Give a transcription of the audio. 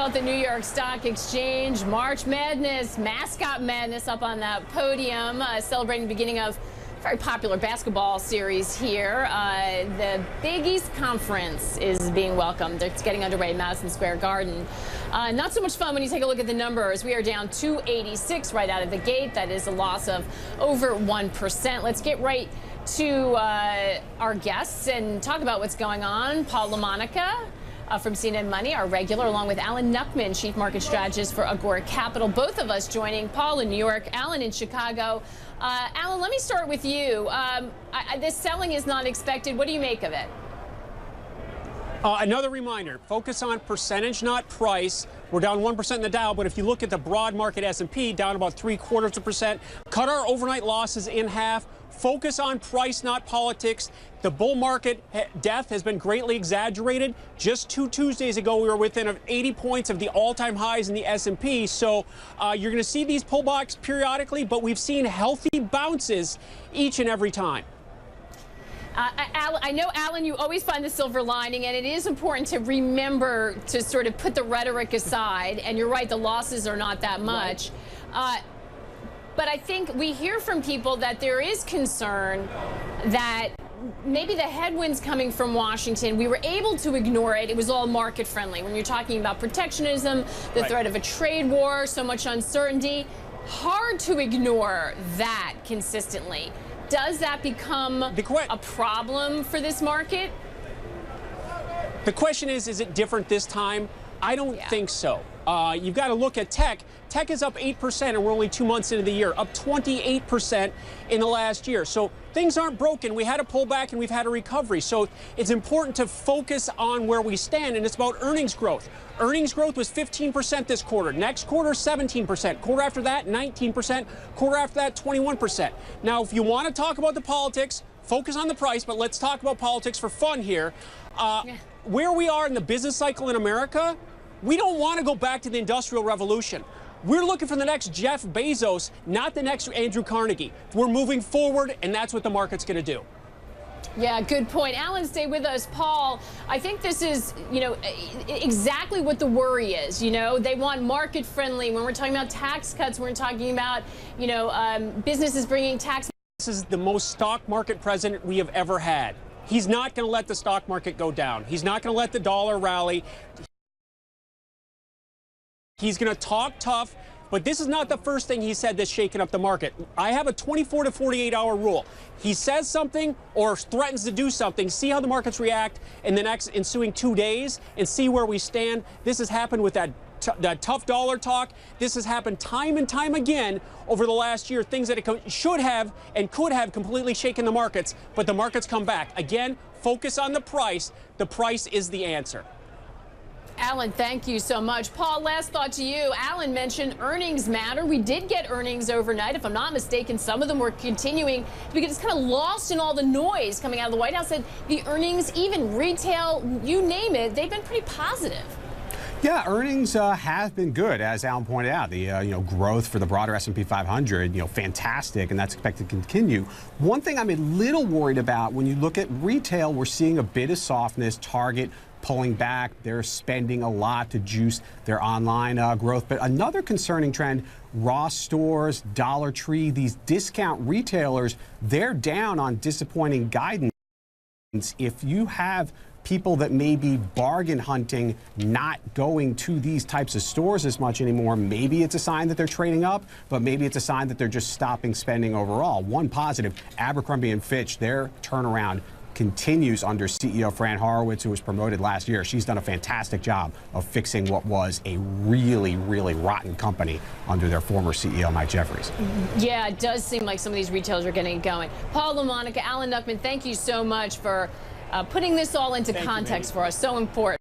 at the New York Stock Exchange. March Madness, Mascot Madness up on that podium, celebrating the beginning of a very popular basketball series here. The Big East Conference is being welcomed. It's getting underway at Madison Square Garden. Not so much fun when you take a look at the numbers. We are down 286 right out of the gate. That is a loss of over 1%. Let's get right to our guests and talk about what's going on. Paul LaMonica from CNN Money, our regular, along with Alan Nuckman, Chief Market Strategist for Agora Capital. Both of us joining. Paul in New York, Alan in Chicago. Alan, let me start with you. This selling is not expected. What do you make of it? Another reminder, focus on percentage, not price. We're down 1% in the Dow, but if you look at the broad market S&P, down about 0.75%. Cut our overnight losses in half. Focus on price, not politics. The bull market death has been greatly exaggerated. Just 2 Tuesdays ago, we were within 80 points of the all-time highs in the S&P. So you're going to see these pullbacks periodically, but we've seen healthy bounces each and every time. I know, Alan, you always find the silver lining, and it is important to remember to sort of put the rhetoric aside. And you're right, the losses are not that much. Right. But I think we hear from people that there is concern that maybe the headwinds coming from Washington, we were able to ignore it. It was all market friendly. When you're talking about protectionism, the threat of a trade war, so much uncertainty, hard to ignore that consistently. Does that become a problem for this market? The question is it different this time? I don't think so. You've got to look at tech. Tech is up 8%, and we're only 2 months into the year, up 28% in the last year. So things aren't broken. We had a pullback, and we've had a recovery. So it's important to focus on where we stand, and it's about earnings growth. Earnings growth was 15% this quarter. Next quarter, 17%. Quarter after that, 19%. Quarter after that, 21%. Now, if you want to talk about the politics, focus on the price, but let's talk about politics for fun here. Where we are in the business cycle in America, we don't want to go back to the Industrial Revolution. We're looking for the next Jeff Bezos, not the next Andrew Carnegie. We're moving forward, and that's what the market's going to do. Yeah, good point. Alan, stay with us. Paul, I think this is, exactly what the worry is. They want market friendly. When we're talking about tax cuts, we're talking about, businesses bringing tax. This is the most stock market president we have ever had. He's not going to let the stock market go down. He's not going to let the dollar rally. He's going to talk tough, but this is not the first thing he said that's shaken up the market. I have a 24 to 48-hour rule. He says something or threatens to do something, see how the markets react in the next ensuing 2 days and see where we stand. This has happened with that tough dollar talk. This has happened time and time again over the last year, things that it should have and could have completely shaken the markets, but the markets come back. Again, focus on the price. The price is the answer. Alan, thank you so much. Paul, last thought to you. Alan mentioned earnings matter. We did get earnings overnight. If I'm not mistaken, some of them were continuing because it's kind of lost in all the noise coming out of the White House. And the earnings, even retail, you name it, they've been pretty positive. Yeah, earnings have been good, as Alan pointed out. The growth for the broader S&P 500, fantastic, and that's expected to continue. One thing I'm a little worried about when you look at retail, we're seeing a bit of softness. Target pulling back. They're spending a lot to juice their online growth. But another concerning trend, Ross Stores, Dollar Tree, these discount retailers, they're down on disappointing guidance. If you have people that may be bargain hunting, not going to these types of stores as much anymore, maybe it's a sign that they're trading up, but maybe it's a sign that they're just stopping spending overall. One positive, Abercrombie & Fitch, their turnaround continues under CEO Fran Horowitz, who was promoted last year. She's done a fantastic job of fixing what was a really, really rotten company under their former CEO, Mike Jeffries. Yeah, it does seem like some of these retailers are getting it going. Paul LaMonica, Alan Nuckman, thank you so much for putting this all into context for us. So important.